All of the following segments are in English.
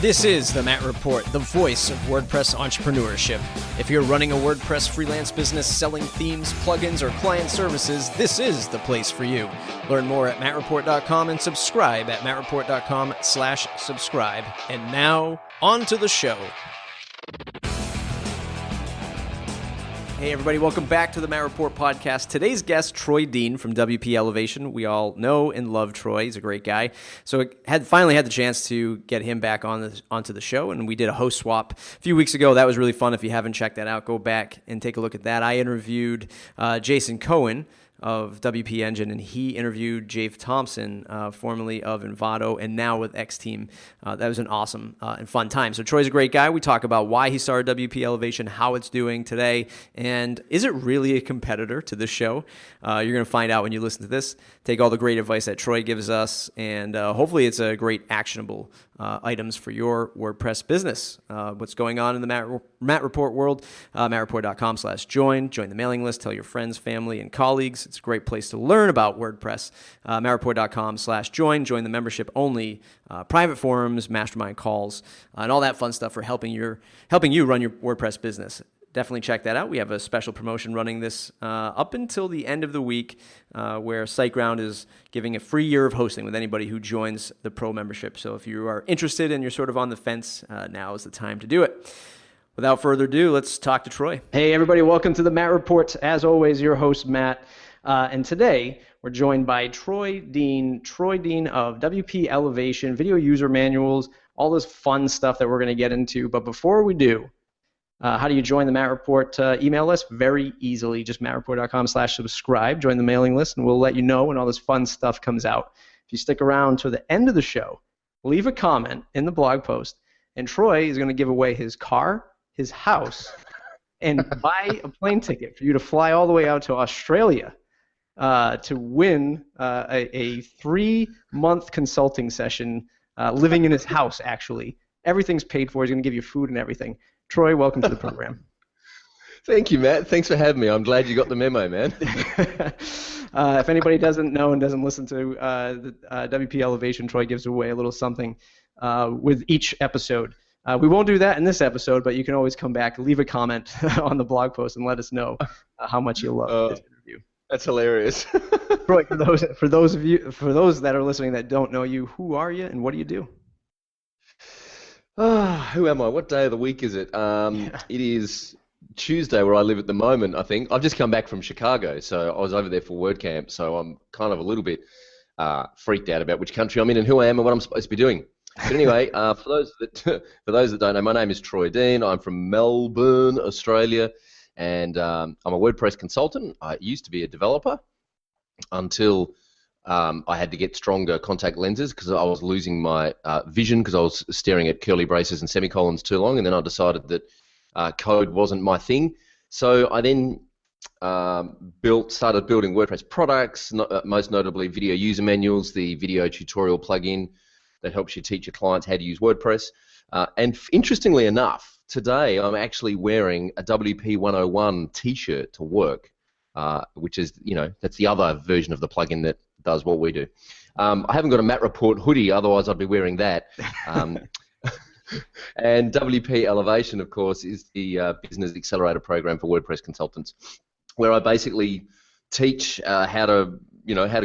This is the Matt Report, the voice of WordPress entrepreneurship. If you're running a WordPress freelance business selling themes, plugins, or client services, this is the place for you. Learn more at mattreport.com and subscribe at mattreport.com/subscribe. And now, on to the show. Hey everybody, welcome back to the Matt Report podcast. Today's guest, Troy Dean from WP Elevation. We all know and love Troy. He's a great guy. So finally had the chance to get him back onto the show, and we did a host swap a few weeks ago. That was really fun. If you haven't checked that out, go back and take a look at that. I interviewed Jason Cohen of WP Engine, and he interviewed Japh Thomson, formerly of Envato, and now with X-Team. That was an awesome and fun time. So Troy's a great guy. We talk about why he started WP Elevation, how it's doing today, and is it really a competitor to this show? You're going to find out when you listen to this. Take all the great advice that Troy gives us, and hopefully it's a great actionable items for your WordPress business. What's going on in the Matt Report world, mattreport.com/join. Join the mailing list. Tell your friends, family, and colleagues. It's a great place to learn about WordPress. mattreport.com/join. Join the membership-only private forums, mastermind calls, and all that fun stuff for helping you run your WordPress business. Definitely check that out. We have a special promotion running this up until the end of the week where SiteGround is giving a free year of hosting with anybody who joins the pro membership. So if you are interested and you're sort of on the fence, now is the time to do it. Without further ado, let's talk to Troy. Hey, everybody. Welcome to the Matt Report. As always, your host, Matt. And today, we're joined by Troy Dean of WP Elevation, video user manuals, all this fun stuff that we're going to get into. But before we do, how do you join the Matt Report email list? Very easily, just mattreport.com/subscribe. Join the mailing list, and we'll let you know when all this fun stuff comes out. If you stick around to the end of the show, leave a comment in the blog post, and Troy is going to give away his car, his house, and buy a plane ticket for you to fly all the way out to Australia to win a 3-month consulting session living in his house, actually. Everything's paid for. He's going to give you food and everything. Troy, welcome to the program. Thank you, Matt. Thanks for having me. I'm glad you got the memo, man. If anybody doesn't know and doesn't listen to the WP Elevation, Troy gives away a little something with each episode. We won't do that in this episode, but you can always come back, leave a comment on the blog post, and let us know how much you love this interview. That's hilarious. Troy, for those that are listening that don't know you, who are you and what do you do? Who am I? What day of the week is it? It is Tuesday where I live at the moment, I think. I've just come back from Chicago, so I was over there for WordCamp, so I'm kind of a little bit freaked out about which country I'm in and who I am and what I'm supposed to be doing. But anyway, for those that don't know, my name is Troy Dean. I'm from Melbourne, Australia, and I'm a WordPress consultant. I used to be a developer until I had to get stronger contact lenses because I was losing my vision because I was staring at curly braces and semicolons too long, and then I decided that code wasn't my thing. So I then started building WordPress products, most notably video user manuals, the video tutorial plugin that helps you teach your clients how to use WordPress. And interestingly enough, today I'm actually wearing a WP 101 t-shirt to work, which is, that's the other version of the plugin that does what we do. I haven't got a Matt Report hoodie, otherwise I'd be wearing that. And WP Elevation, of course, is the business accelerator program for WordPress consultants, where I basically teach how to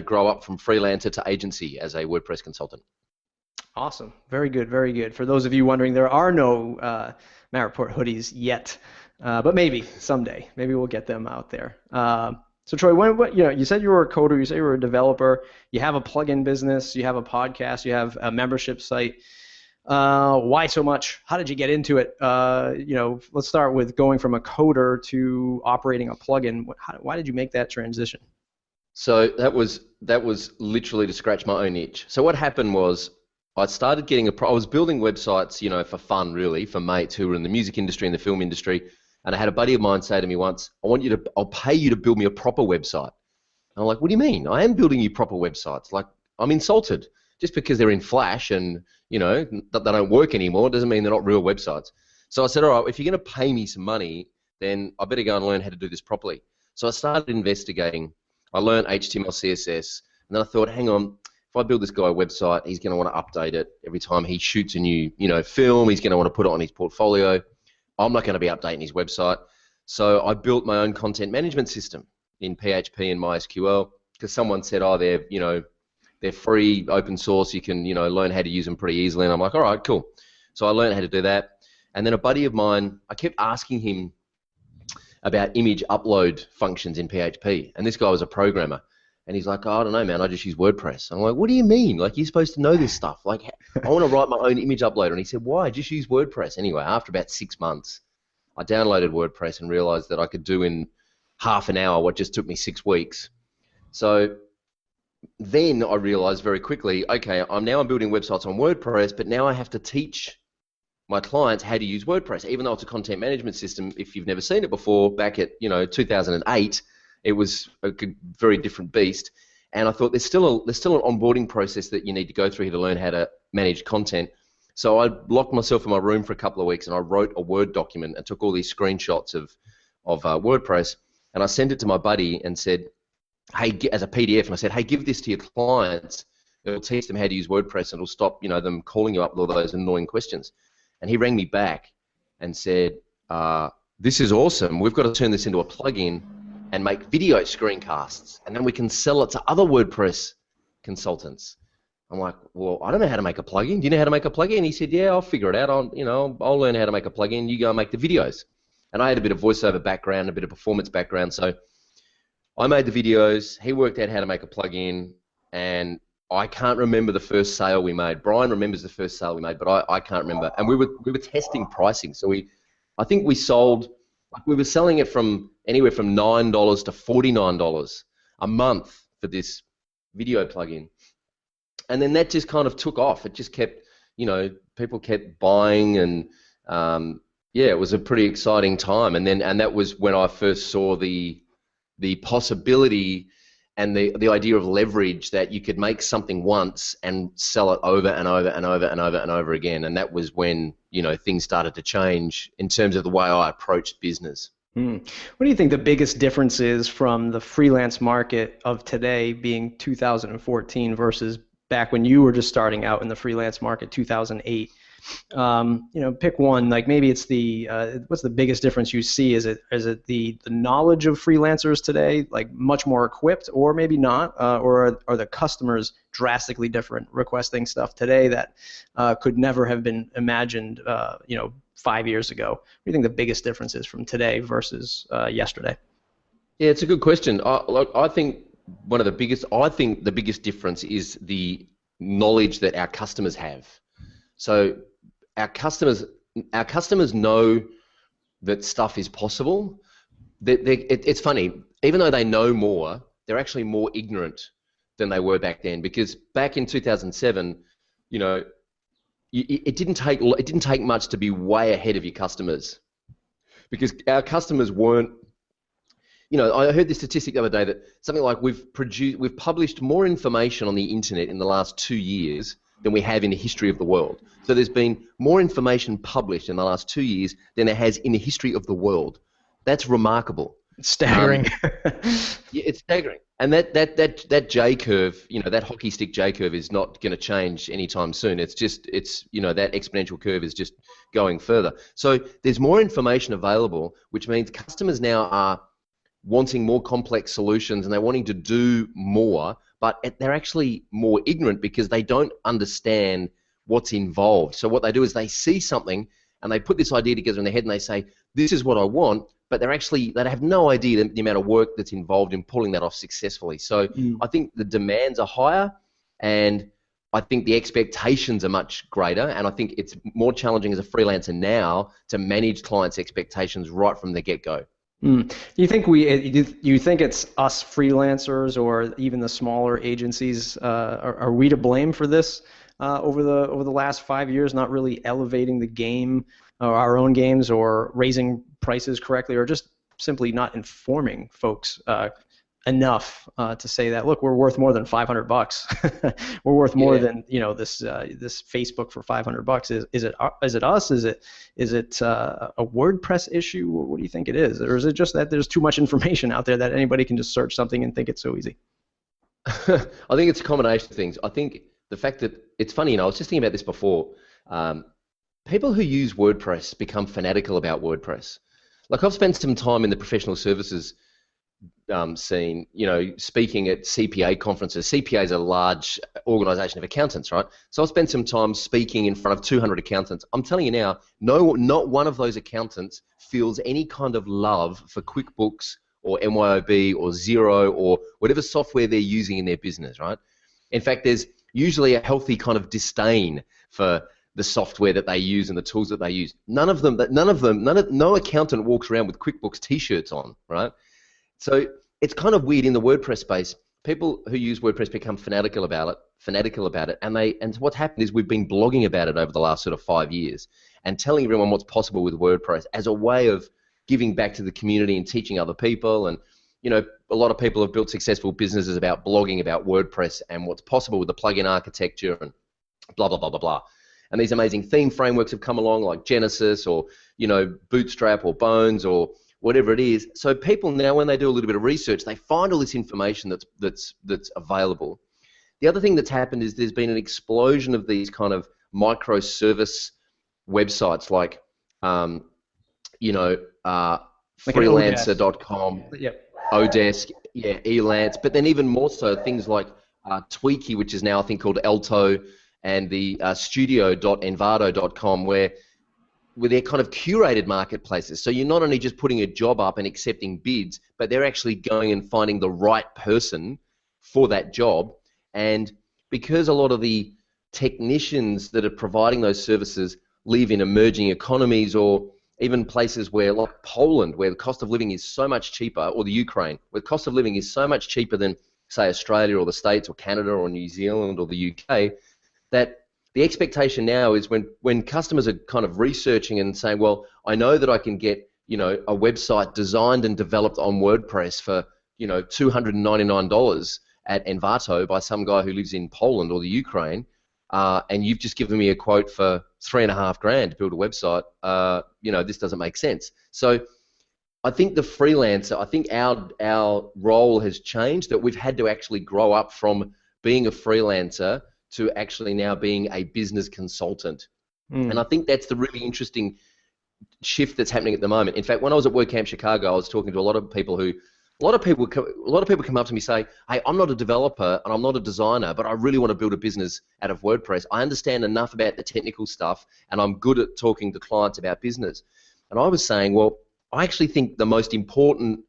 grow up from freelancer to agency as a WordPress consultant. Awesome. Very good, very good. For those of you wondering, there are no Matt Report hoodies yet, but maybe someday. Maybe we'll get them out there. So Troy, you said you were a coder, you said you were a developer, you have a plugin business, you have a podcast, you have a membership site. Why so much? How did you get into it? Let's start with going from a coder to operating a plugin. Why did you make that transition? So that was literally to scratch my own itch. So what happened was I started getting I was building websites, for fun, really, for mates who were in the music industry and the film industry. And I had a buddy of mine say to me once, I'll pay you to build me a proper website. And I'm like, what do you mean? I am building you proper websites. Like, I'm insulted. Just because they're in Flash and, that they don't work anymore doesn't mean they're not real websites. So I said, all right, if you're going to pay me some money, then I better go and learn how to do this properly. So I started investigating. I learned HTML, CSS, and then I thought, hang on, if I build this guy a website, he's going to want to update it every time he shoots a new, film. He's going to want to put it on his portfolio. I'm not going to be updating his website. So I built my own content management system in PHP and MySQL because someone said, they're free, open source. You can, learn how to use them pretty easily. And I'm like, all right, cool. So I learned how to do that. And then a buddy of mine, I kept asking him about image upload functions in PHP. And this guy was a programmer. And he's like, I don't know, man, I just use WordPress. I'm like, what do you mean? Like, you're supposed to know this stuff. Like, I want to write my own image uploader. And he said, why? Just use WordPress. Anyway, after about 6 months, I downloaded WordPress and realized that I could do in half an hour what just took me 6 weeks. So then I realized very quickly, okay, I'm building websites on WordPress, but now I have to teach my clients how to use WordPress. Even though it's a content management system, if you've never seen it before, back at 2008, it was a very different beast. And I thought there's still an onboarding process that you need to go through here to learn how to manage content. So I locked myself in my room for a couple of weeks and I wrote a Word document and took all these screenshots of WordPress, and I sent it to my buddy and said, hey, as a PDF, and I said, hey, give this to your clients. It'll teach them how to use WordPress and it'll stop them calling you up with all those annoying questions. And he rang me back and said, this is awesome. We've got to turn this into a plugin and make video screencasts, and then we can sell it to other WordPress consultants. I'm like, well, I don't know how to make a plugin. Do you know how to make a plugin? He said, yeah, I'll figure it out. I'll learn how to make a plugin. You go and make the videos. And I had a bit of voiceover background, a bit of performance background, so I made the videos. He worked out how to make a plugin, and I can't remember the first sale we made. Brian remembers the first sale we made, but I can't remember. And we were testing pricing, so I think we were selling it from anywhere from $9 to $49 a month for this video plugin. And then that just kind of took off. It just kept, people kept buying, and it was a pretty exciting time. And that was when I first saw the possibility and the idea of leverage, that you could make something once and sell it over and over and over and over and over again. And that was when, things started to change in terms of the way I approached business. What do you think the biggest difference is from the freelance market of today, being 2014, versus back when you were just starting out in the freelance market, 2008? Pick one. Like, maybe it's what's the biggest difference you see? Is it the knowledge of freelancers today, like much more equipped, or maybe not, or are the customers drastically different, requesting stuff today that could never have been imagined 5 years ago? What do you think the biggest difference is from today versus yesterday? Yeah, it's a good question. I think the biggest difference is the knowledge that our customers have. So our customers know that stuff is possible. It's funny, even though they know more, they're actually more ignorant than they were back then. Because back in 2007, it didn't take much to be way ahead of your customers, because our customers weren't. I heard this statistic the other day that something like we've published more information on the internet in the last 2 years than we have in the history of the world. So there's been more information published in the last 2 years than there has in the history of the world. That's remarkable. It's staggering. Yeah, it's staggering. And that J curve, that hockey stick J curve is not going to change anytime soon. It's that exponential curve is just going further. So there's more information available, which means customers now are wanting more complex solutions and they're wanting to do more, but they're actually more ignorant because they don't understand what's involved. So what they do is they see something and they put this idea together in their head and they say, this is what I want, but they have no idea the amount of work that's involved in pulling that off successfully. So I think the demands are higher, and I think the expectations are much greater, and I think it's more challenging as a freelancer now to manage clients' expectations right from the get-go. You think it's us freelancers or even the smaller agencies? Are we to blame for this over the last 5 years, not really elevating the game, or our own games, or raising prices correctly, or just simply not informing folks enough to say that, look, we're worth more than $500. We're worth more than this Facebook for $500. Is it us? Is it a WordPress issue? What do you think it is? Or is it just that there's too much information out there that anybody can just search something and think it's so easy? I think it's a combination of things. I think the fact that it's funny, I was just thinking about this before. People who use WordPress become fanatical about WordPress. Like I've spent some time in the professional services scene, speaking at CPA conferences. CPA is a large organization of accountants, right? So I've spent some time speaking in front of 200 accountants. I'm telling you now, not one of those accountants feels any kind of love for QuickBooks or MYOB or Xero or whatever software they're using in their business, right? In fact, there's usually a healthy kind of disdain for the software that they use and the tools that they use. No accountant walks around with QuickBooks t-shirts on, right? So it's kind of weird in the WordPress space. People who use WordPress become fanatical about it, and what's happened is we've been blogging about it over the last sort of 5 years and telling everyone what's possible with WordPress as a way of giving back to the community and teaching other people. And a lot of people have built successful businesses about blogging about WordPress and what's possible with the plugin architecture and blah blah blah blah blah. And these amazing theme frameworks have come along, like Genesis or Bootstrap or Bones or whatever it is. So people now, when they do a little bit of research, they find all this information that's available. The other thing that's happened is there's been an explosion of these kind of microservice websites like freelancer.com, Odesk, Elance, but then even more so things like Tweaky, which is now I think called Alto, and the studio.envato.com, where they're kind of curated marketplaces. So you're not only just putting a job up and accepting bids, but they're actually going and finding the right person for that job. And because a lot of the technicians that are providing those services live in emerging economies or even places where, like Poland, where the cost of living is so much cheaper, or the Ukraine, where the cost of living is so much cheaper than, say, Australia or the States or Canada or New Zealand or the UK, that the expectation now is when customers are kind of researching and saying, well, I know that I can get a website designed and developed on WordPress for $299 at Envato by some guy who lives in Poland or the Ukraine, and you've just given me a quote for $3,500 to build a website. This doesn't make sense. So I think I think our role has changed, that we've had to actually grow up from being a freelancer to actually now being a business consultant. And I think that's the really interesting shift that's happening at the moment. In fact, when I was at WordCamp Chicago, I was talking to a lot of people come up to me say, hey, I'm not a developer and I'm not a designer, but I really want to build a business out of WordPress. I understand enough about the technical stuff and I'm good at talking to clients about business. And I was saying, well, I actually think the most important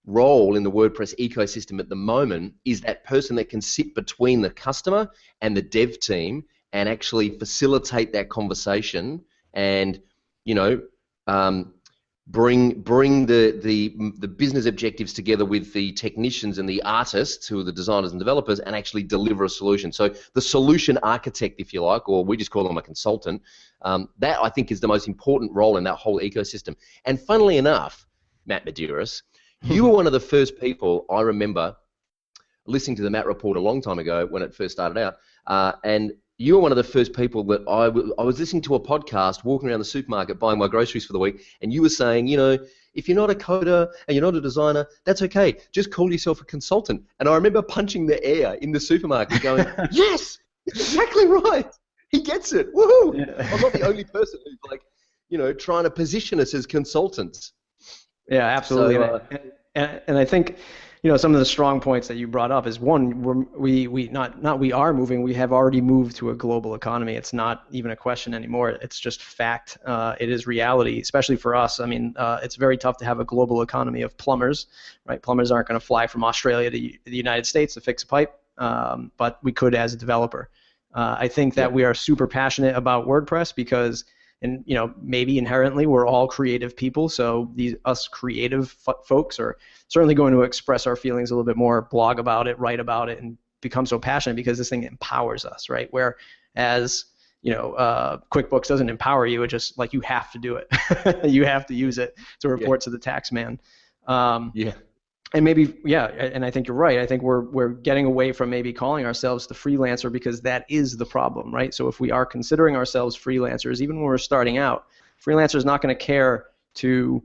role in the WordPress ecosystem at the moment is that person that can sit between the customer and the dev team and actually facilitate that conversation and bring the business objectives together with the technicians and the artists who are the designers and developers and actually deliver a solution. So the solution architect, if you like, or we just call them a consultant, that I think is the most important role in that whole ecosystem. And funnily enough, Matt Medeiros, you were one of the first people I remember listening to the Matt Report a long time ago when it first started out, and you were one of the first people that I was listening to a podcast, walking around the supermarket buying my groceries for the week, and you were saying, if you're not a coder and you're not a designer, that's okay. Just call yourself a consultant. And I remember punching the air in the supermarket going, yes, exactly right. He gets it. Woohoo! Yeah. I'm not the only person who's trying to position us as consultants. Yeah, absolutely. So, and I think, some of the strong points that you brought up is one, we are moving. We have already moved to a global economy. It's not even a question anymore. It's just fact. It is reality, especially for us. I mean, it's very tough to have a global economy of plumbers, right? Plumbers aren't going to fly from Australia to the United States to fix a pipe, but we could as a developer. I think that we are super passionate about WordPress because, and maybe inherently we're all creative people, so us creative folks are certainly going to express our feelings a little bit more, blog about it, write about it, and become so passionate because this thing empowers us, right? Whereas QuickBooks doesn't empower you; it just you have to do it. You have to use it to report to the tax man. And and I think you're right. I think we're getting away from maybe calling ourselves the freelancer because that is the problem, right? So if we are considering ourselves freelancers, even when we're starting out, freelancer is not going to care to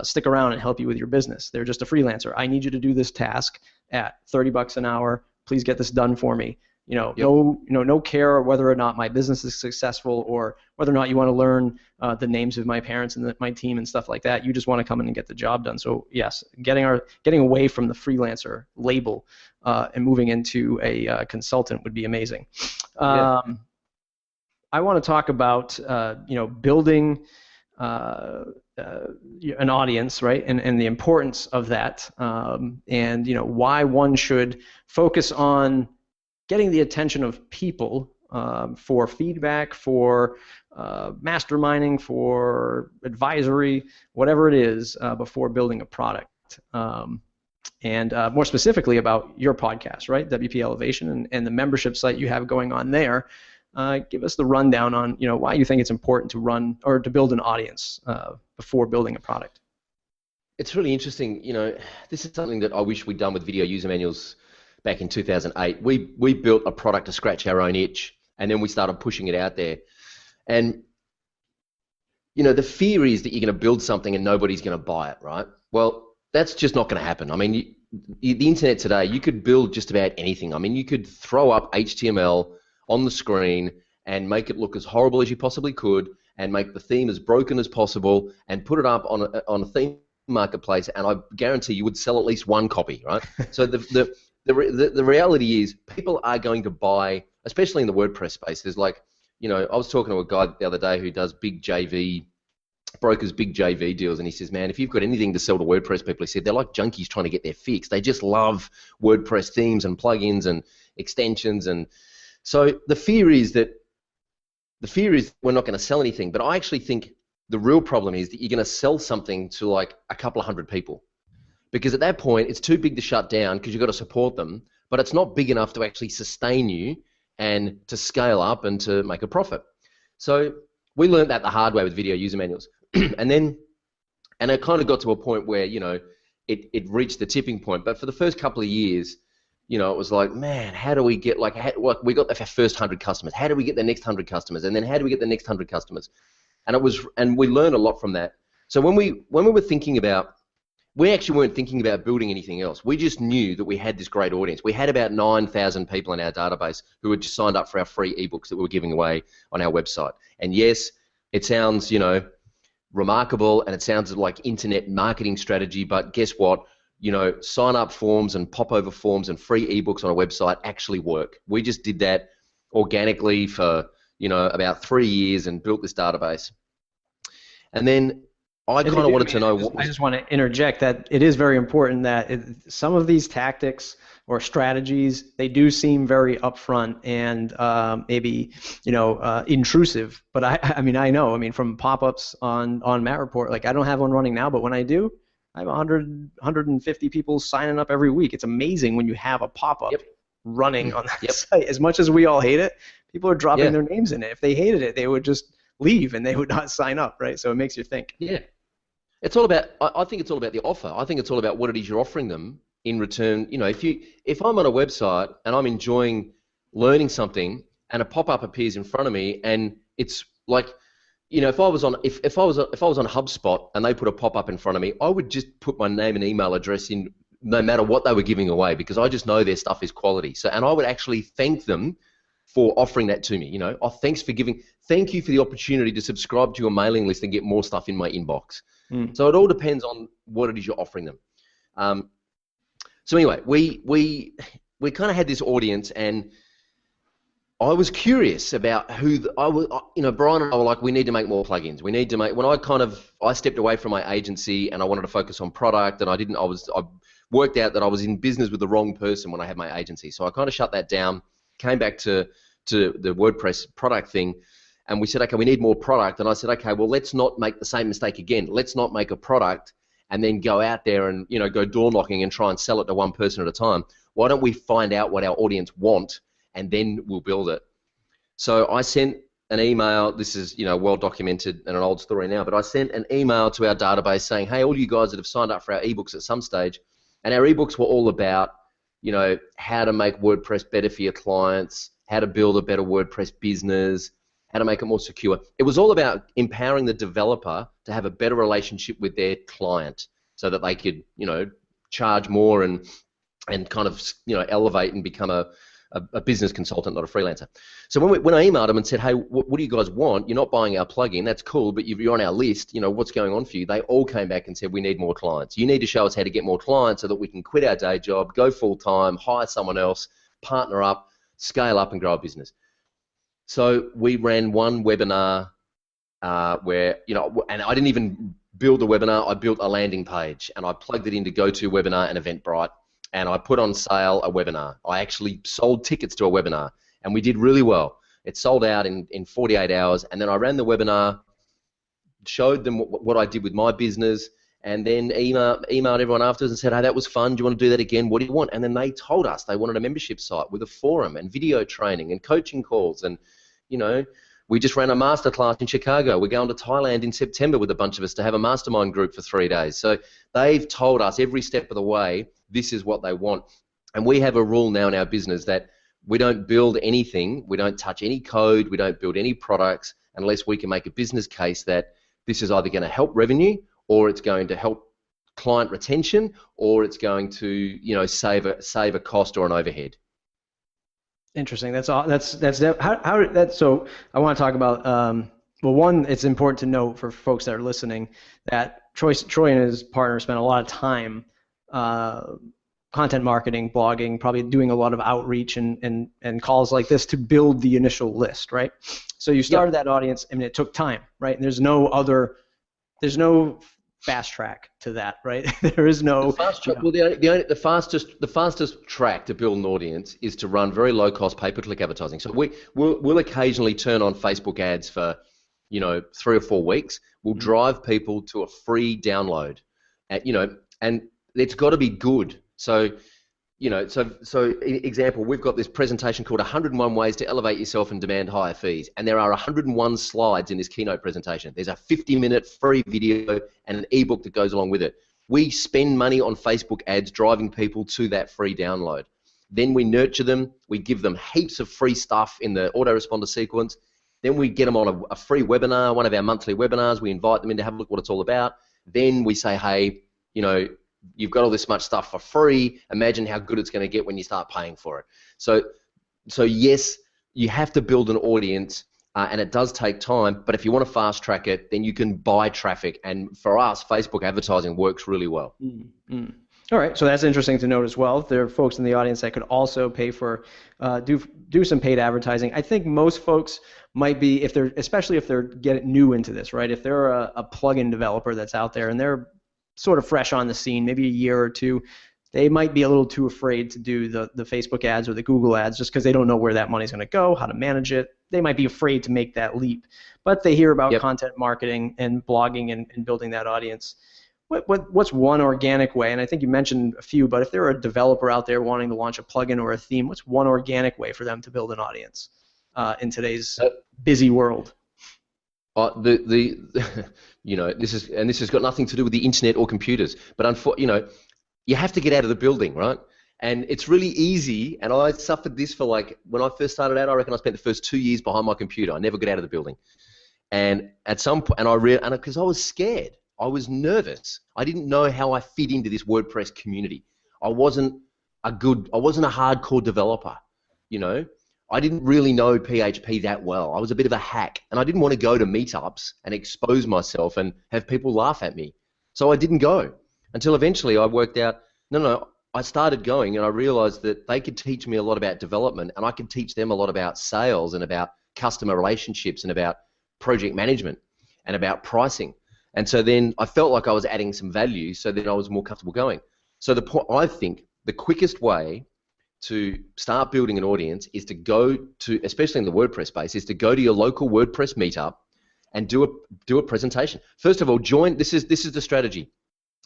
stick around and help you with your business. They're just a freelancer. I need you to do this task at $30 an hour please get this done for me. Yep. No care whether or not my business is successful or whether or not you want to learn the names of my parents and my team and stuff like that. You just want to come in and get the job done. So yes, getting away from the freelancer label and moving into a consultant would be amazing. Yeah. I want to talk about building an audience, right, and the importance of that, and why one should focus on getting the attention of people for feedback, for masterminding, for advisory, whatever it is, before building a product. And more specifically about your podcast, right, WP Elevation, and the membership site you have going on there. Give us the rundown on why you think it's important to run or to build an audience before building a product. It's really interesting. This is something that I wish we'd done with video user manuals back in 2008. We built a product to scratch our own itch, and then we started pushing it out there. And the fear is that you're going to build something and nobody's going to buy it, right? Well, that's just not going to happen. I mean, the internet today, you could build just about anything. I mean, you could throw up HTML on the screen and make it look as horrible as you possibly could, and make the theme as broken as possible, and put it up on a theme marketplace, and I guarantee you would sell at least one copy, right? So the reality is people are going to buy, especially in the WordPress space. There's I was talking to a guy the other day who does big JV deals, and he says, man, if you've got anything to sell to WordPress people, he said, they're like junkies trying to get their fix. They just love WordPress themes and plugins and extensions. And so the fear is we're not going to sell anything. But I actually think the real problem is that you're going to sell something to like a couple of hundred people, because at that point it's too big to shut down because you've got to support them, but it's not big enough to actually sustain you and to scale up and to make a profit. So we learned that the hard way with video user manuals. and it kind of got to a point where it reached the tipping point. But for the first couple of years, it was like, man, how do we get we got our first 100 customers? How do we get the next 100 customers? And then how do we get the next 100 customers? And we learned a lot from that. So when we were thinking about, we actually weren't thinking about building anything else. We just knew that we had this great audience. We had about 9,000 people in our database who had just signed up for our free ebooks that we were giving away on our website. And yes, it sounds, remarkable, and it sounds like internet marketing strategy, but guess what? Sign up forms and pop over forms and free ebooks on a website actually work. We just did that organically for, about 3 years and built this database. And then I kind of wanted to know I just want to interject that it is very important that some of these tactics or strategies, they do seem very upfront and maybe intrusive. But I know from pop-ups on Matt Report, like I don't have one running now, but when I do, I have 150 people signing up every week. It's amazing when you have a pop-up running on that site. As much as we all hate it, people are dropping their names in it. If they hated it, they would just leave and they would not sign up, right? So it makes you think. Yeah. It's all about, I think it's all about the offer. I think it's all about what it is you're offering them in return. If I'm on a website and I'm enjoying learning something and a pop-up appears in front of me and it's like, if I was on HubSpot and they put a pop-up in front of me, I would just put my name and email address in no matter what they were giving away, because I just know their stuff is quality. So, and I would actually thank them for offering that to me. Thank you for the opportunity to subscribe to your mailing list and get more stuff in my inbox. So it all depends on what it is you're offering them. So anyway, we kind of had this audience, and I was curious about Brian and I were like, we need to make more plugins. We need to make. When I stepped away from my agency and I wanted to focus on product, and I worked out that I was in business with the wrong person when I had my agency. So I kind of shut that down, came back to the WordPress product thing. And we said, okay, we need more product. And I said, okay, well, let's not make the same mistake again. Let's not make a product and then go out there and go door knocking and try and sell it to one person at a time. Why don't we find out what our audience want and then we'll build it? So I sent an email. This is well documented and an old story now. But I sent an email to our database saying, hey, all you guys that have signed up for our ebooks at some stage, and our ebooks were all about how to make WordPress better for your clients, how to build a better WordPress business, how to make it more secure. It was all about empowering the developer to have a better relationship with their client so that they could, charge more and and kind of, elevate and become a business consultant, not a freelancer. So when I emailed them and said, hey, what do you guys want? You're not buying our plugin. That's cool, but you're on our list. What's going on for you? They all came back and said, we need more clients. You need to show us how to get more clients so that we can quit our day job, go full-time, hire someone else, partner up, scale up, and grow a business. So we ran one webinar where, and I didn't even build a webinar. I built a landing page, and I plugged it into GoToWebinar and Eventbrite. And I put on sale a webinar. I actually sold tickets to a webinar, and we did really well. It sold out in 48 hours, and then I ran the webinar, showed them what I did with my business, and then emailed everyone afterwards and said, hey, that was fun. Do you want to do that again? What do you want? And then they told us they wanted a membership site with a forum and video training and coaching calls. And, we just ran a masterclass in Chicago. We're going to Thailand in September with a bunch of us to have a mastermind group for 3 days. So they've told us every step of the way, this is what they want. And we have a rule now in our business that we don't build anything, we don't touch any code, we don't build any products unless we can make a business case that this is either going to help revenue, or it's going to help client retention, or it's going to, save a cost or an overhead. Interesting. So I want to talk about well, one, it's important to note for folks that are listening that Troy and his partner spent a lot of time content marketing, blogging, probably doing a lot of outreach and calls like this to build the initial list, right? So you started that audience, and it took time, right? And there's no fast track to that, right? There is no fast track. Well, the fastest track to build an audience is to run very low cost pay-per-click advertising. So we'll occasionally turn on Facebook ads for 3 or 4 weeks. We'll drive people to a free download, and it's got to be good. So example, we've got this presentation called 101 Ways to Elevate Yourself and Demand Higher Fees. And there are 101 slides in this keynote presentation. There's a 50-minute free video and an ebook that goes along with it. We spend money on Facebook ads driving people to that free download. Then we nurture them. We give them heaps of free stuff in the autoresponder sequence. Then we get them on a free webinar, one of our monthly webinars. We invite them in to have a look what it's all about. Then we say, hey, you've got all this much stuff for free. Imagine how good it's going to get when you start paying for it. So yes, you have to build an audience, and it does take time. But if you want to fast track it, then you can buy traffic. And for us, Facebook advertising works really well. Mm-hmm. All right, so that's interesting to note as well. There are folks in the audience that could also pay for do some paid advertising. I think most folks might be, especially if they're getting new into this, right? If they're a plugin developer that's out there and they're sort of fresh on the scene, maybe a year or two, they might be a little too afraid to do the Facebook ads or the Google ads just because they don't know where that money's going to go, how to manage it. They might be afraid to make that leap. But they hear about content marketing and blogging and building that audience. What's one organic way, and I think you mentioned a few, but if they're a developer out there wanting to launch a plugin or a theme, what's one organic way for them to build an audience in today's busy world? This has got nothing to do with the internet or computers, but you have to get out of the building, right? And it's really easy, and I suffered this for when I first started out, I reckon I spent the first 2 years behind my computer. I never got out of the building. And at some point, because I was scared. I was nervous. I didn't know how I fit into this WordPress community. I wasn't a hardcore developer, I didn't really know PHP that well. I was a bit of a hack, and I didn't want to go to meetups and expose myself and have people laugh at me. So I didn't go until eventually I worked out, I started going, and I realized that they could teach me a lot about development, and I could teach them a lot about sales and about customer relationships and about project management and about pricing. And so then I felt like I was adding some value, so then I was more comfortable going. So I think the quickest way to start building an audience is to go to, especially in the WordPress space, is to go to your local WordPress meetup and do a presentation. First of all, this is the strategy,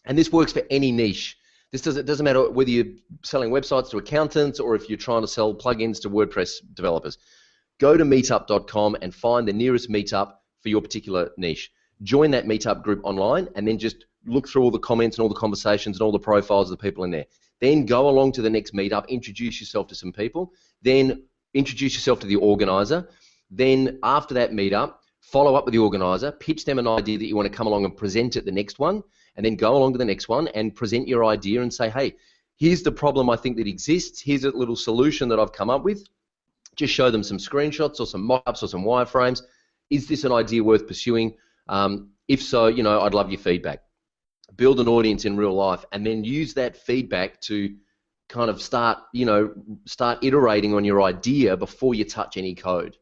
and this works for any niche. It doesn't matter whether you're selling websites to accountants or if you're trying to sell plugins to WordPress developers. Go to meetup.com and find the nearest meetup for your particular niche. Join that meetup group online, and then just look through all the comments and all the conversations and all the profiles of the people in there. Then go along to the next meetup, introduce yourself to some people, then introduce yourself to the organizer. Then after that meetup, follow up with the organizer, pitch them an idea that you want to come along and present at the next one, and then go along to the next one and present your idea and say, hey, here's the problem I think that exists. Here's a little solution that I've come up with. Just show them some screenshots or some mock-ups or some wireframes. Is this an idea worth pursuing? If so, I'd love your feedback. Build an audience in real life, and then use that feedback to kind of start iterating on your idea before you touch any code.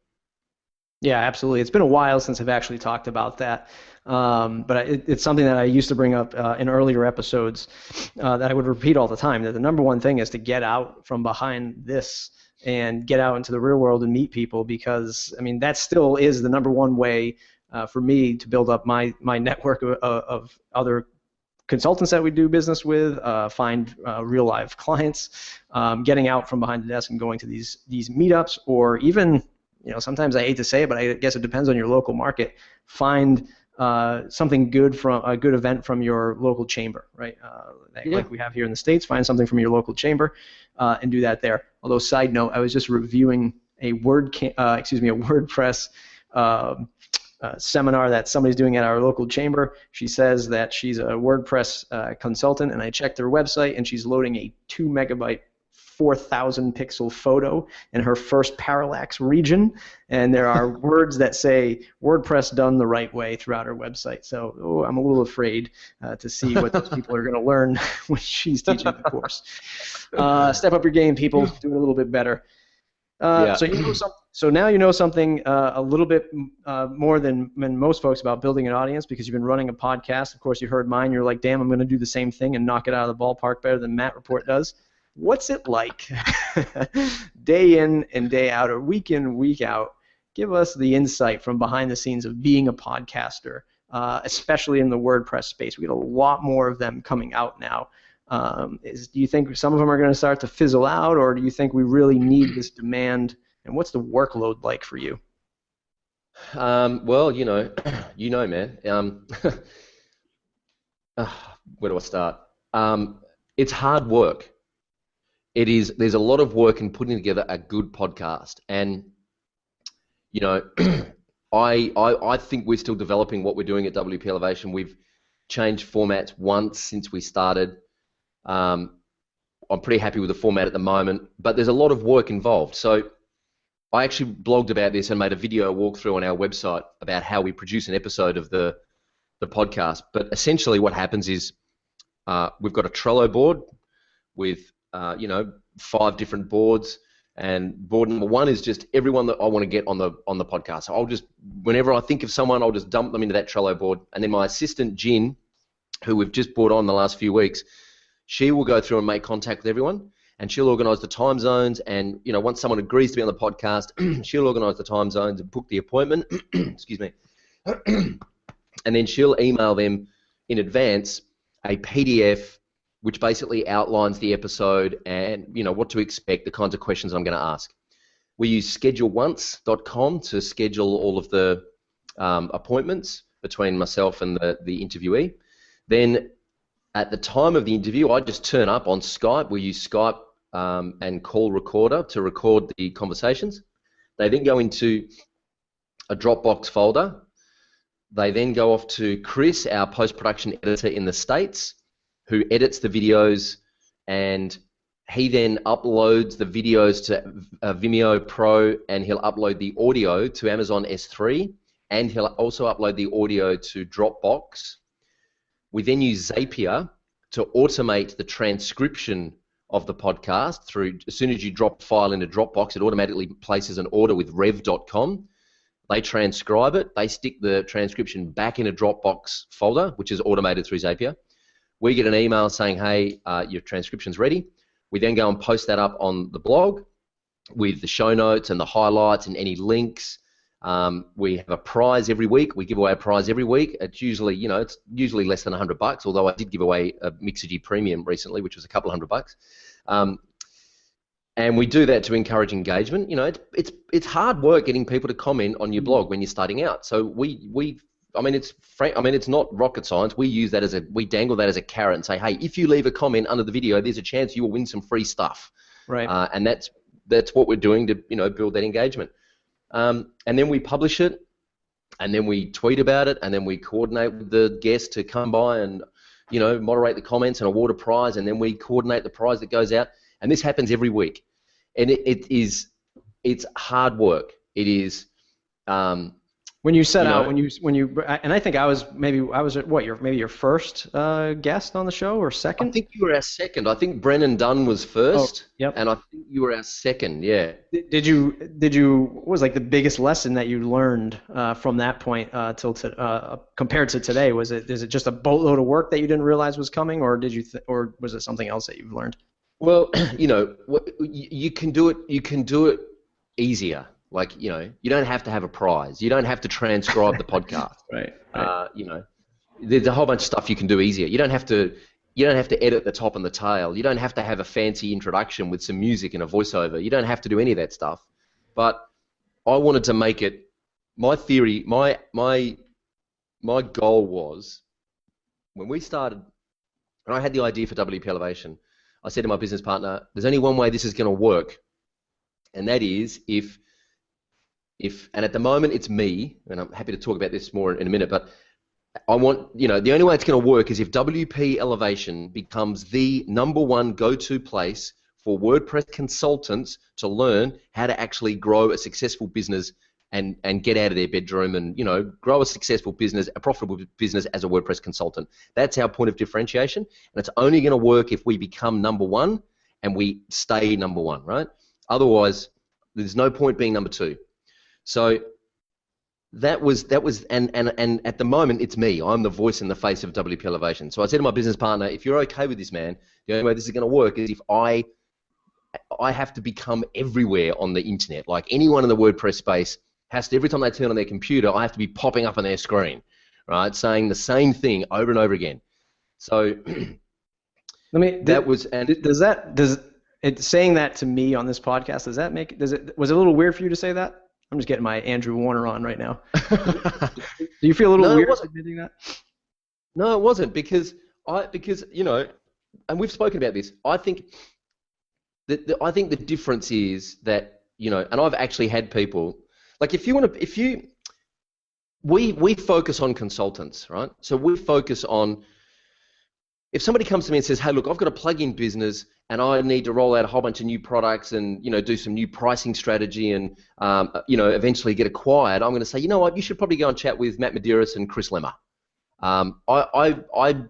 Yeah, absolutely. It's been a while since I've actually talked about that, but it's something that I used to bring up in earlier episodes that I would repeat all the time, that the number one thing is to get out from behind this and get out into the real world and meet people, because, I mean, that still is the number one way for me to build up my network of other consultants that we do business with, find real live clients, getting out from behind the desk and going to these meetups, or even, sometimes I hate to say it, but I guess it depends on your local market. Find something good from a good event from your local chamber, right? Like we have here in the States. Find something from your local chamber and do that there. Although, side note, I was just reviewing a WordPress seminar that somebody's doing at our local chamber. She says that she's a WordPress consultant, and I checked her website, and she's loading a 2 megabyte 4,000 pixel photo in her first parallax region, and there are words that say WordPress done the right way throughout her website. So I'm a little afraid to see what those people are going to learn when she's teaching the course. Step up your game, people. Do it a little bit better. So now you know something a little bit more than most folks about building an audience, because you've been running a podcast. Of course, you heard mine. You're like, damn, I'm going to do the same thing and knock it out of the ballpark better than Matt Report does. What's it like day in and day out, or week in, week out? Give us the insight from behind the scenes of being a podcaster, especially in the WordPress space. We get a lot more of them coming out now. Do you think some of them are going to start to fizzle out, or do you think we really need this demand? And what's the workload like for you? Well, man. Where do I start? It's hard work. It is. There's a lot of work in putting together a good podcast, and I think we're still developing what we're doing at WP Elevation. We've changed formats once since we started. I'm pretty happy with the format at the moment, but there's a lot of work involved. So I actually blogged about this and made a video walkthrough on our website about how we produce an episode of the podcast. But essentially what happens is we've got a Trello board with 5 different boards, and board number 1 is just everyone that I want to get on the podcast. So I'll just, whenever I think of someone, I'll just dump them into that Trello board. And then my assistant Jin, who we've just brought on the last few weeks, she will go through and make contact with everyone, and she'll organise the time zones. And once someone agrees to be on the podcast, she'll organise the time zones and book the appointment. Excuse me. And then she'll email them in advance a PDF which basically outlines the episode and what to expect, the kinds of questions I'm going to ask. We use scheduleonce.com to schedule all of the appointments between myself and the interviewee. Then at the time of the interview, I just turn up on Skype. We use Skype and call recorder to record the conversations. They then go into a Dropbox folder. They then go off to Chris, our post-production editor in the States, who edits the videos, and he then uploads the videos to Vimeo Pro, and he'll upload the audio to Amazon S3, and he'll also upload the audio to Dropbox. We then use Zapier to automate the transcription of the podcast through, as soon as you drop a file into Dropbox, it automatically places an order with rev.com. They transcribe it, they stick the transcription back in a Dropbox folder, which is automated through Zapier. We get an email saying, hey, your transcription's ready. We then go and post that up on the blog with the show notes and the highlights and any links. We have a prize every week. We give away a prize every week. It's usually, it's usually less than $100, although I did give away a Mixergy Premium recently, which was a couple $100. And we do that to encourage engagement. It's hard work getting people to comment on your blog when you're starting out. So it's not rocket science. We dangle that as a carrot and say, hey, if you leave a comment under the video, there's a chance you will win some free stuff. Right. And that's what we're doing to build that engagement. And then we publish it, and then we tweet about it, and then we coordinate with the guest to come by and moderate the comments and award a prize, and then we coordinate the prize that goes out. And this happens every week, and it's hard work. It is. When you set out, and I think I was your first guest on the show, or second? I think you were our second. I think Brennan Dunn was first. Oh, yep. And I think you were our second. Yeah. Did you? What was like the biggest lesson that you learned from that point compared to today? Is it just a boatload of work that you didn't realize was coming, or or was it something else that you've learned? Well, you can do it. You can do it easier. Like, you don't have to have a prize. You don't have to transcribe the podcast. Right. There's a whole bunch of stuff you can do easier. You don't have to edit the top and the tail. You don't have to have a fancy introduction with some music and a voiceover. You don't have to do any of that stuff. But I wanted to make it, my theory, my goal was, when we started, and I had the idea for WP Elevation, I said to my business partner, there's only one way this is going to work, and that is if, and at the moment it's me, and I'm happy to talk about this more in a minute, but I want, the only way it's going to work is if WP Elevation becomes the #1 go-to place for WordPress consultants to learn how to actually grow a successful business and get out of their bedroom and, grow a successful business, a profitable business as a WordPress consultant. That's our point of differentiation, and it's only going to work if we become #1 and we stay #1, right? Otherwise, there's no point being #2. So that was, and at the moment it's me. I'm the voice and the face of WP Elevation. So I said to my business partner, if you're okay with this, man, the only way this is going to work is if I have to become everywhere on the internet. Like anyone in the WordPress space has to, every time they turn on their computer, I have to be popping up on their screen, right, saying the same thing over and over again. So saying that to me on this podcast, was it a little weird for you to say that? I'm just getting my Andrew Warner on right now. Do you feel a little weird admitting that? No, it wasn't, because and we've spoken about this. I think the difference is that, and I've actually had people, like we focus on consultants, right? So we focus on, if somebody comes to me and says, hey, look, I've got a plug-in business and I need to roll out a whole bunch of new products and, do some new pricing strategy and, eventually get acquired, I'm going to say, you know what, you should probably go and chat with Matt Medeiros and Chris Lemmer. I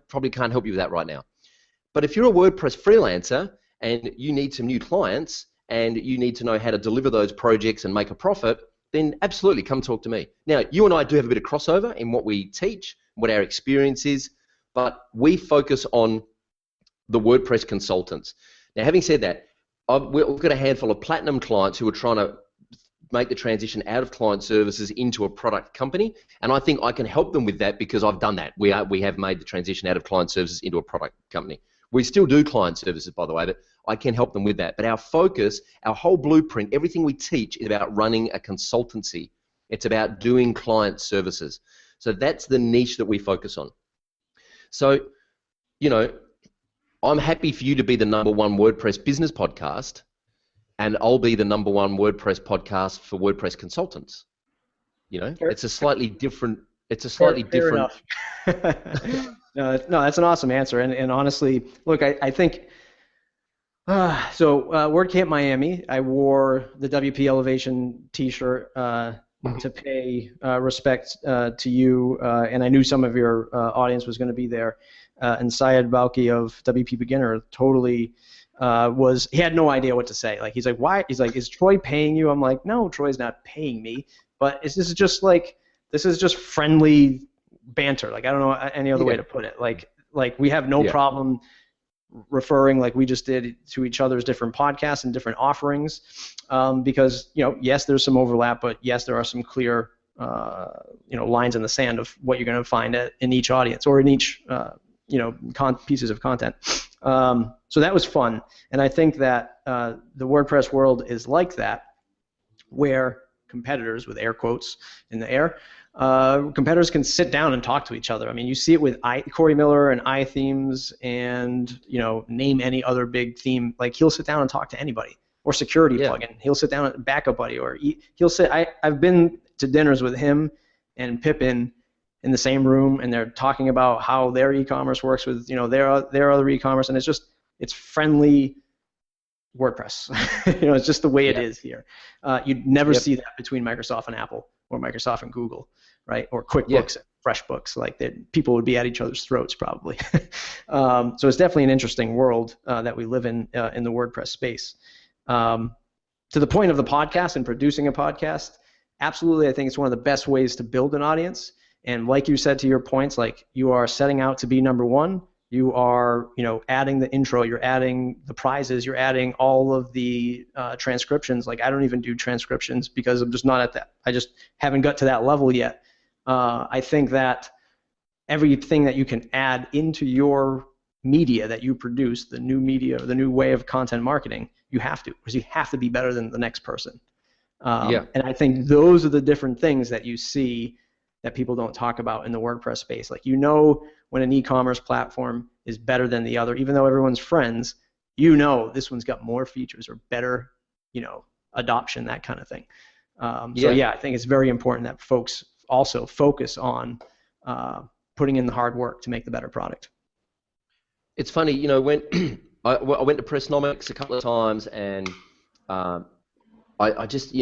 probably can't help you with that right now. But if you're a WordPress freelancer and you need some new clients and you need to know how to deliver those projects and make a profit, then absolutely come talk to me. Now, you and I do have a bit of crossover in what we teach, what our experience is, but we focus on the WordPress consultants. Now, having said that, we've got a handful of platinum clients who are trying to make the transition out of client services into a product company, and I think I can help them with that because I've done that. We have made the transition out of client services into a product company. We still do client services, by the way, but I can help them with that. But our focus, our whole blueprint, everything we teach is about running a consultancy. It's about doing client services. So that's the niche that we focus on. So, I'm happy for you to be the #1 WordPress business podcast, and I'll be the #1 WordPress podcast for WordPress consultants. It's a slightly different. Fair enough. No, that's an awesome answer. And honestly, look, I think. WordCamp Miami, I wore the WP Elevation T-shirt to pay respect to you, and I knew some of your audience was going to be there. And Syed Balki of WP Beginner totally he had no idea what to say. Like, he's like, why? He's like, is Troy paying you? I'm like, no, Troy's not paying me. But this is just friendly banter. Like, I don't know any other way to put it. Like we have no problem referring, like we just did, to each other's different podcasts and different offerings, because yes, there's some overlap, but yes, there are some clear lines in the sand of what you're going to find in each audience or in each pieces of content. So that was fun, and I think that the WordPress world is like that, where competitors, with air quotes in the air, competitors can sit down and talk to each other. I mean, you see it with Corey Miller and iThemes, and name any other big theme. Like, he'll sit down and talk to anybody, or security plugin. He'll sit down at Backup Buddy, or he'll say, I've been to dinners with him and Pippin, in the same room and they're talking about how their e-commerce works with their other e-commerce, and it's friendly WordPress. It's just the way it is here. You'd never see that between Microsoft and Apple, or Microsoft and Google, right? Or QuickBooks and FreshBooks. Like people would be at each other's throats probably. So it's definitely an interesting world that we live in the WordPress space. To the point of the podcast and producing a podcast, absolutely, I think it's one of the best ways to build an audience. And like you said, to your points, like you are setting out to be number one. You are, adding the intro, you're adding the prizes, you're adding all of the transcriptions. Like I don't even do transcriptions because I'm just not at that. I just haven't got to that level yet. I think that everything that you can add into your media that you produce, the new media, or the new way of content marketing, you have to, because you have to be better than the next person. And I think those are the different things that you see that people don't talk about in the WordPress space. Like when an e-commerce platform is better than the other, even though everyone's friends, this one's got more features or better, adoption, that kind of thing. I think it's very important that folks also focus on putting in the hard work to make the better product. It's funny, when I went to PressNomics a couple of times, and I just,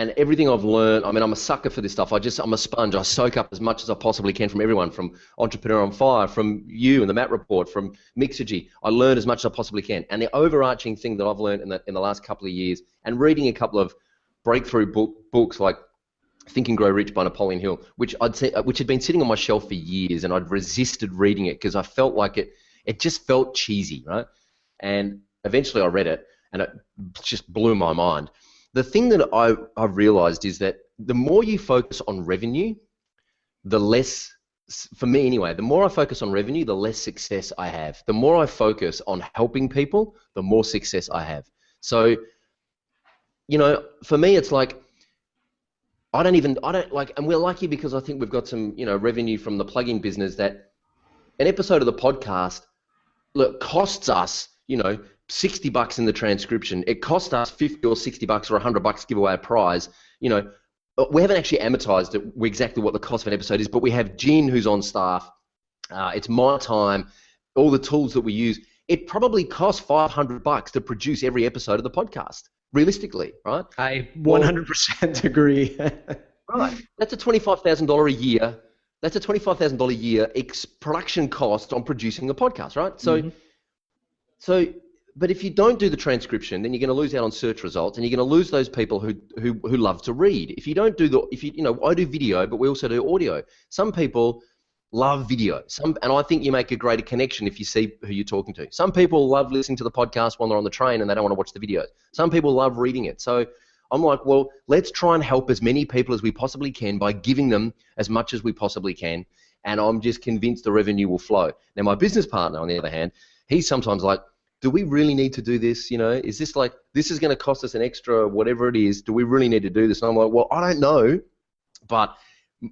and everything I've learned, I mean, I'm a sucker for this stuff. I'm a sponge. I soak up as much as I possibly can from everyone, from Entrepreneur on Fire, from you and the Matt Report, from Mixergy. I learn as much as I possibly can. And the overarching thing that I've learned in the last couple of years, and reading a couple of breakthrough books like Think and Grow Rich by Napoleon Hill, which had been sitting on my shelf for years, and I'd resisted reading it because I felt like it just felt cheesy, right? And eventually I read it, and it just blew my mind. The thing that I've realized is that the more you focus on revenue, the less, for me anyway, the more I focus on revenue, the less success I have. The more I focus on helping people, the more success I have. So, for me, it's like, and we're lucky because I think we've got some, revenue from the plugin business, that an episode of the podcast, costs us, $60 in the transcription. It cost us $50 or $60 or $100 to give away a prize. We haven't actually amortized it exactly what the cost of an episode is, but we have Jin who's on staff. It's my time, all the tools that we use. It probably costs $500 to produce every episode of the podcast, realistically, right? I 100% agree. Right. That's a $25,000 a year. That's a $25,000 a year production cost on producing a podcast, right? So, but if you don't do the transcription, then you're going to lose out on search results, and you're going to lose those people who love to read. If you don't do I do video, but we also do audio. Some people love video. And I think you make a greater connection if you see who you're talking to. Some people love listening to the podcast while they're on the train and they don't want to watch the videos. Some people love reading it. So I'm like, well, let's try and help as many people as we possibly can by giving them as much as we possibly can. And I'm just convinced the revenue will flow. Now, my business partner, on the other hand, he's sometimes like, do we really need to do this? Is this like, this is going to cost us an extra whatever it is. Do we really need to do this? And I'm like, well, I don't know. But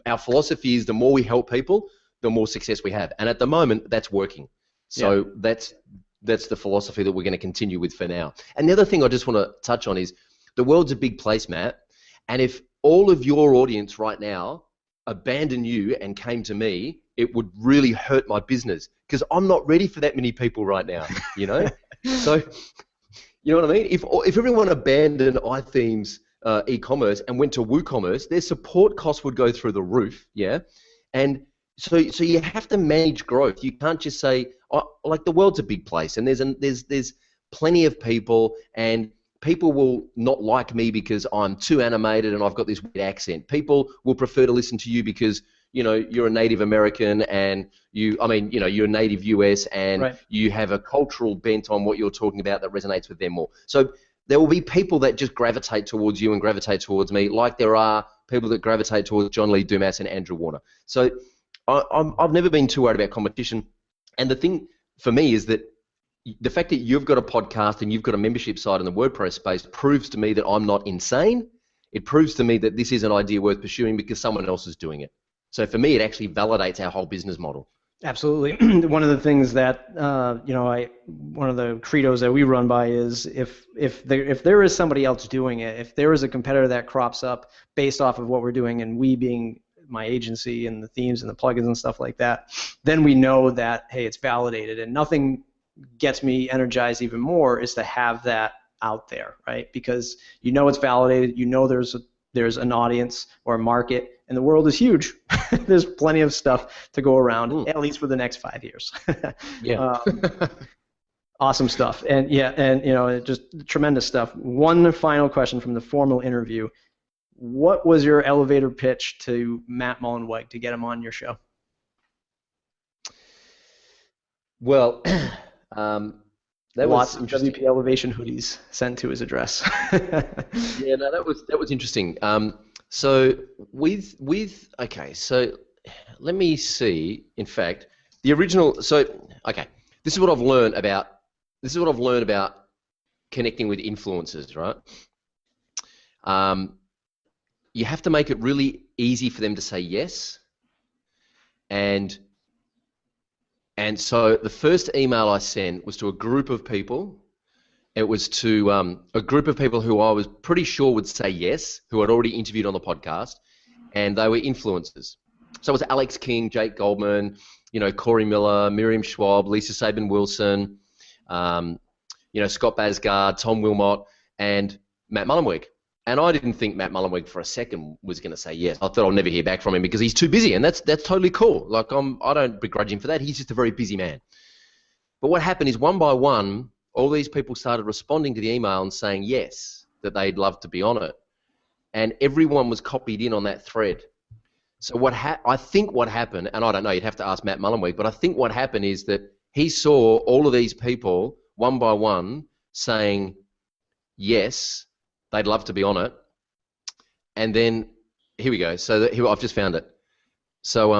our philosophy is the more we help people, the more success we have. And at the moment, that's working. So that's the philosophy that we're going to continue with for now. And the other thing I just want to touch on is the world's a big place, Matt. And if all of your audience right now abandoned you and came to me, it would really hurt my business because I'm not ready for that many people right now, So, you know what I mean? If everyone abandoned iThemes e-commerce and went to WooCommerce, their support costs would go through the roof, yeah? And so you have to manage growth. You can't just say, like, the world's a big place, and there's plenty of people, and people will not like me because I'm too animated and I've got this weird accent. People will prefer to listen to you because you're a native American and you're a native US and you have a cultural bent on what you're talking about that resonates with them more. So there will be people that just gravitate towards you and gravitate towards me, like there are people that gravitate towards John Lee Dumas and Andrew Warner. So I've never been too worried about competition. And the thing for me is that the fact that you've got a podcast and you've got a membership site in the WordPress space proves to me that I'm not insane. It proves to me that this is an idea worth pursuing because someone else is doing it. So for me, it actually validates our whole business model. Absolutely. One of the things that one of the credos that we run by is if there is somebody else doing it, if there is a competitor that crops up based off of what we're doing, and we being my agency and the themes and the plugins and stuff like that, then we know that, hey, it's validated. And nothing gets me energized even more is to have that out there, right? Because you know it's validated, you know there's an audience or a market, and the world is huge. There's plenty of stuff to go around, at least for the next 5 years. Yeah. Awesome stuff. And yeah, and just tremendous stuff. One final question from the formal interview. What was your elevator pitch to Matt Mullenweg to get him on your show? Well, that Lots was of WP Elevation hoodies sent to his address. Yeah, no, that was interesting. So okay, so let me see. In fact, the original. So okay, this is what I've learned about connecting with influencers, right? You have to make it really easy for them to say yes, and so the first email I sent was to a group of people. It was to a group of people who I was pretty sure would say yes, who I'd already interviewed on the podcast, and they were influencers. So it was Alex King, Jake Goldman, Corey Miller, Miriam Schwab, Lisa Sabin-Wilson, Scott Basgard, Tom Wilmot, and Matt Mullenweg. And I didn't think Matt Mullenweg for a second was going to say yes. I thought I'll never hear back from him because he's too busy, and that's totally cool. Like I don't begrudge him for that. He's just a very busy man. But what happened is one by one, all these people started responding to the email and saying yes, that they'd love to be on it, and everyone was copied in on that thread. So I think what happened, and I don't know, you'd have to ask Matt Mullenweg, but I think what happened is that he saw all of these people one by one saying yes, they'd love to be on it, and then here we go. So here, I've just found it. So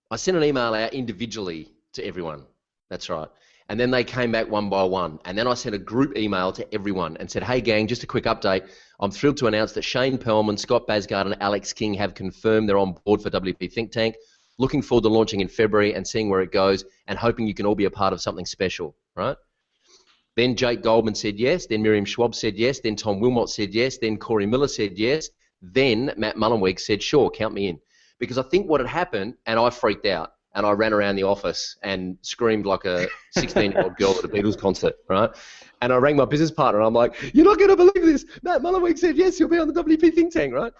I sent an email out individually to everyone. That's right. And then they came back one by one. And then I sent a group email to everyone and said, hey, gang, just a quick update. I'm thrilled to announce that Shane Perlman, Scott Basgard, and Alex King have confirmed they're on board for WP Think Tank. Looking forward to launching in February and seeing where it goes and hoping you can all be a part of something special, right? Then Jake Goldman said yes. Then Miriam Schwab said yes. Then Tom Wilmot said yes. Then Corey Miller said yes. Then Matt Mullenweg said, sure, count me in. Because I think what had happened, and I freaked out, and I ran around the office and screamed like a 16-year-old girl at a Beatles concert, right? And I rang my business partner, and I'm like, you're not going to believe this. Matt Mullenweg said yes, you'll be on the WP Think Tank, right?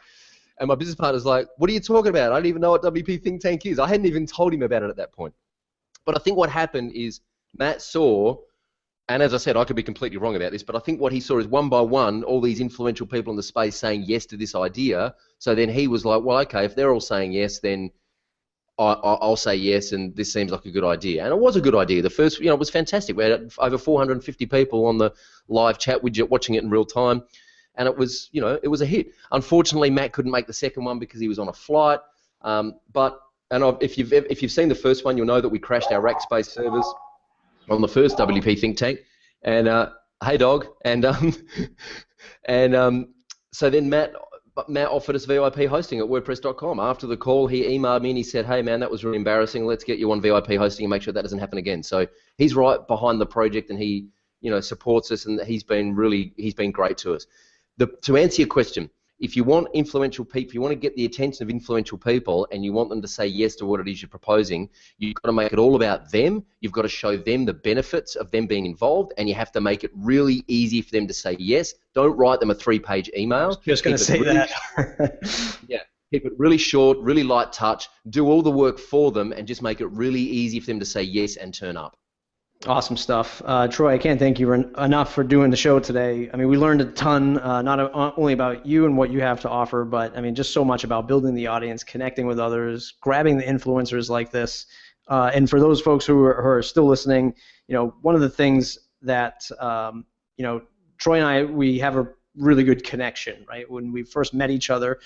And my business partner's like, what are you talking about? I don't even know what WP Think Tank is. I hadn't even told him about it at that point. But I think what happened is Matt saw, and as I said, I could be completely wrong about this, but I think what he saw is one by one, all these influential people in the space saying yes to this idea. So then he was like, well, okay, if they're all saying yes, then I'll say yes, and this seems like a good idea. And it was a good idea. The first, it was fantastic. We had over 450 people on the live chat widget watching it in real time, and it was, it was a hit. Unfortunately, Matt couldn't make the second one because he was on a flight. If you've seen the first one, you'll know that we crashed our Rackspace servers on the first WP Think Tank, and hey dog, and so then Matt offered us VIP hosting at WordPress.com. After the call, he emailed me and he said, hey man, that was really embarrassing. Let's get you on VIP hosting and make sure that doesn't happen again. So he's right behind the project, and he supports us, and he's been great to us. To answer your question, if you want influential people, if you want to get the attention of influential people and you want them to say yes to what it is you're proposing, you've got to make it all about them. You've got to show them the benefits of them being involved, and you have to make it really easy for them to say yes. Don't write them a 3-page email. Just going to say that. Yeah. Keep it really short, really light touch. Do all the work for them and just make it really easy for them to say yes and turn up. Awesome stuff. Troy, I can't thank you enough for doing the show today. I mean, we learned a ton, not only about you and what you have to offer, but I mean, just so much about building the audience, connecting with others, grabbing the influencers like this. And for those folks who are still listening, one of the things that, Troy and I, we have a really good connection, right? When we first met each other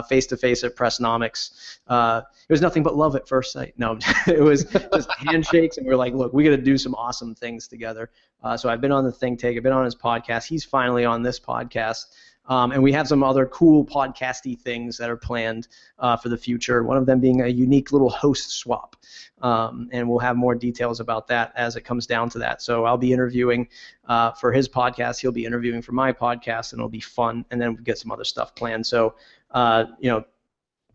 face-to-face at PressNomics, it was nothing but love at first sight. No, it was just handshakes, and we were like, look, we got to do some awesome things together. So I've been on the Think Tank, I've been on his podcast, he's finally on this podcast, and we have some other cool podcasty things that are planned for the future, one of them being a unique little host swap. And we'll have more details about that as it comes down to that. So I'll be interviewing for his podcast. He'll be interviewing for my podcast, and it'll be fun. And then we'll get some other stuff planned. So,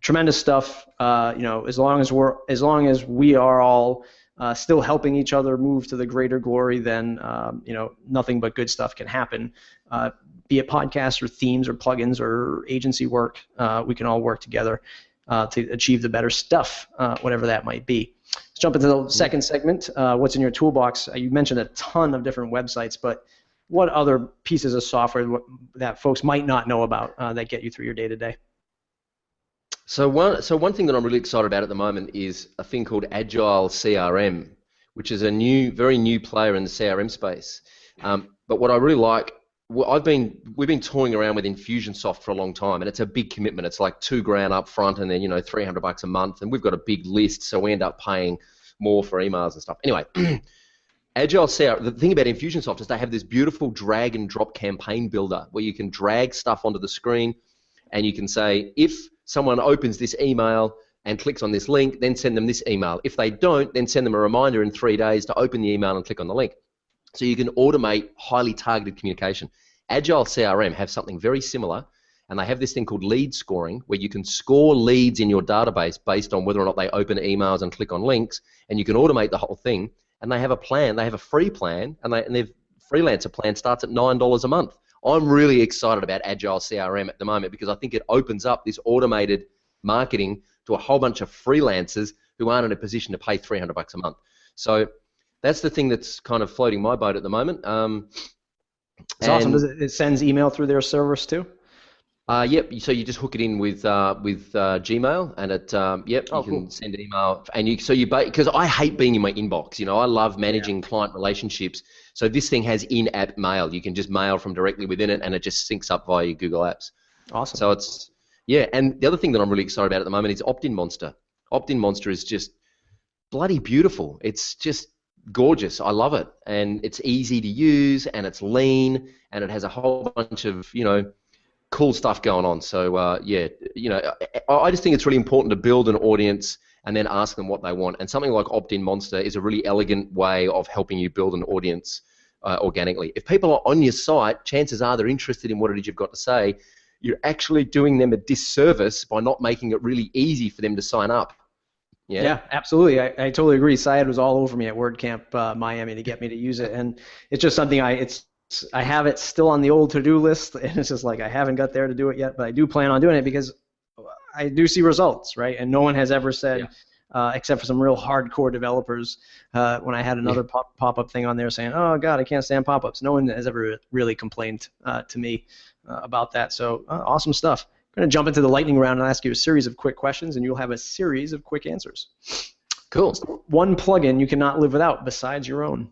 tremendous stuff. As long as we are all still helping each other move to the greater glory, then nothing but good stuff can happen. Be it podcasts or themes or plugins or agency work, we can all work together to achieve the better stuff, whatever that might be. Let's jump into the second segment. What's in your toolbox? You mentioned a ton of different websites, but what other pieces of software that folks might not know about that get you through your day-to-day? So one thing that I'm really excited about at the moment is a thing called Agile CRM, which is a very new player in the CRM space. But what I really like, we've been toying around with Infusionsoft for a long time, and it's a big commitment. It's like $2,000 up front, and then $300 a month, and we've got a big list, so we end up paying more for emails and stuff. Anyway, Agile CRM. The thing about Infusionsoft is they have this beautiful drag and drop campaign builder where you can drag stuff onto the screen, and you can say if someone opens this email and clicks on this link, then send them this email. If they don't, then send them a reminder in 3 days to open the email and click on the link. So you can automate highly targeted communication. Agile CRM have something very similar, and they have this thing called lead scoring, where you can score leads in your database based on whether or not they open emails and click on links, and you can automate the whole thing. And they have a plan. They have a free plan, and their freelancer plan starts at $9 a month. I'm really excited about Agile CRM at the moment because I think it opens up this automated marketing to a whole bunch of freelancers who aren't in a position to pay $300 a month. So that's the thing that's kind of floating my boat at the moment. It's awesome. It sends email through their servers too? Yep. So you just hook it in with Gmail, and you can cool. send an email, and because I hate being in my inbox. I love managing client relationships. So this thing has in-app mail. You can just mail from directly within it, and it just syncs up via your Google Apps. Awesome. So and the other thing that I'm really excited about at the moment is Opt-in Monster. Opt-in Monster is just bloody beautiful. It's just gorgeous. I love it, and it's easy to use, and it's lean, and it has a whole bunch of cool stuff going on. So I just think it's really important to build an audience and then ask them what they want. And something like Opt-in Monster is a really elegant way of helping you build an audience organically. If people are on your site, chances are they're interested in what it is you've got to say. You're actually doing them a disservice by not making it really easy for them to sign up. Yeah, absolutely. I totally agree. Syed was all over me at WordCamp Miami to get me to use it, and it's just something I have it still on the old to-do list, and it's just like I haven't got there to do it yet, but I do plan on doing it because I do see results, right? And no one has ever said, except for some real hardcore developers, when I had another pop-up thing on there saying, oh, God, I can't stand pop-ups. No one has ever really complained to me about that. So awesome stuff. I'm going to jump into the lightning round and ask you a series of quick questions, and you'll have a series of quick answers. Cool. One plugin you cannot live without besides your own.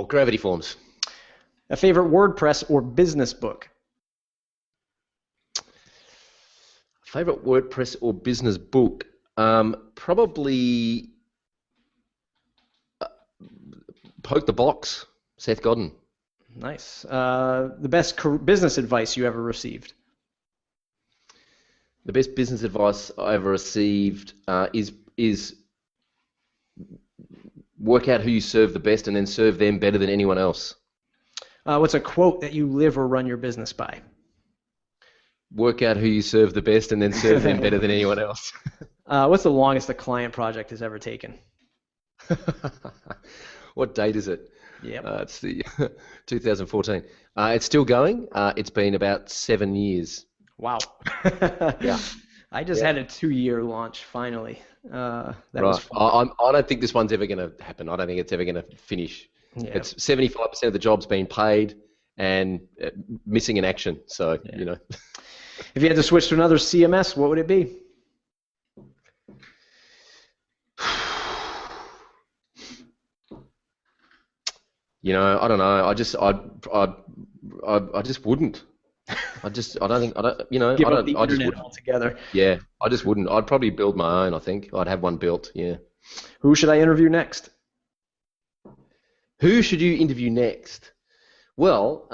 Gravity Forms. A favorite WordPress or business book? Favorite WordPress or business book? Probably Poke the Box, Seth Godin. Nice. The best business advice you ever received? The best business advice I ever received is work out who you serve the best and then serve them better than anyone else. What's a quote that you live or run your business by? Work out who you serve the best and then serve them better than anyone else. What's the longest a client project has ever taken? What date is it? Yep. It's the 2014. It's still going. It's been about 7 years. Wow. Yeah. I just had a 2-year launch finally. That was fun. I don't think this one's ever going to happen. I don't think it's ever going to finish. Yeah. It's 75% of the job's been paid and missing in action. So, If you had to switch to another CMS, what would it be? I don't know. I just wouldn't. I don't think. Give up the internet altogether. Yeah, I just wouldn't. I'd probably build my own. I think I'd have one built. Yeah. Who should I interview next? Who should you interview next? Well,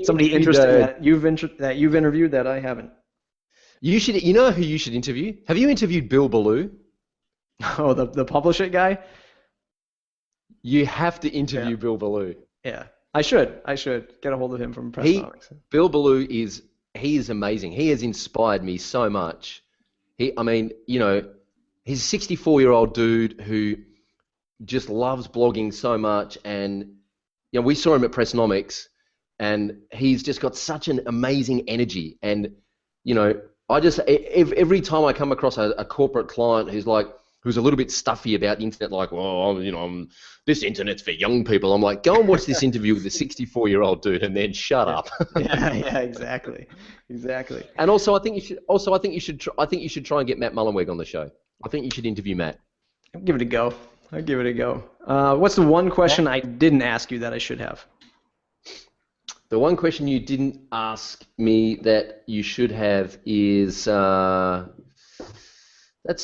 somebody interesting that you've interviewed that I haven't. You should. You know who you should interview? Have you interviewed Bill Ballou? Oh, the Publish It guy. You have to interview Bill Ballou. Yeah. I should get a hold of him from PressNomics. Bill Ballou is amazing. He has inspired me so much. He's a 64-year-old dude who just loves blogging so much, and we saw him at PressNomics, and he's just got such an amazing energy. And every time I come across a corporate client who's a little bit stuffy about the internet, like, this internet's for young people. I'm like, go and watch this interview with a 64-year-old dude, and then shut up. Yeah, exactly. And also, I think you should try and get Matt Mullenweg on the show. I think you should interview Matt. I'll give it a go. What's the one question I didn't ask you that I should have? The one question you didn't ask me that you should have is, that's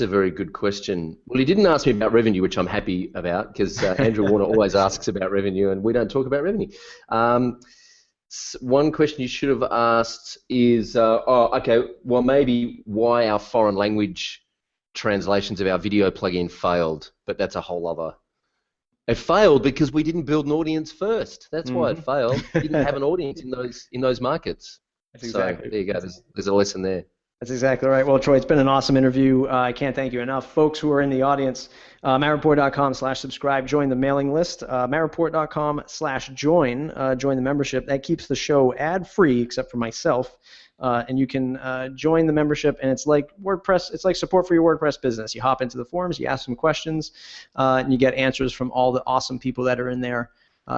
a very good question. Well, he didn't ask me about revenue, which I'm happy about, because Andrew Warner always asks about revenue, and we don't talk about revenue. One question you should have asked is, maybe why our foreign language translations of our video plugin failed, but that's a whole other... It failed because we didn't build an audience first. That's why it failed. We didn't have an audience in those markets. That's exactly. So there you go. There's a lesson there. That's exactly right. Well, Troy, it's been an awesome interview. I can't thank you enough. Folks who are in the audience, mattreport.com/subscribe, join the mailing list, mattreport.com/join, join the membership. That keeps the show ad-free, except for myself. And you can join the membership, and it's like WordPress. It's like support for your WordPress business. You hop into the forums, you ask some questions, and you get answers from all the awesome people that are in there.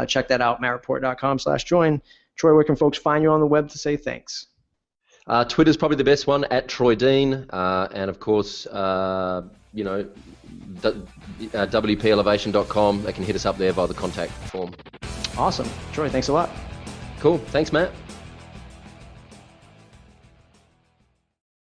Check that out, mattreport.com/join. Troy, where can folks find you on the web to say thanks? Twitter's probably the best one, @TroyDean, and of course, WPElevation.com. They can hit us up there via the contact form. Awesome. Troy, thanks a lot. Cool. Thanks, Matt.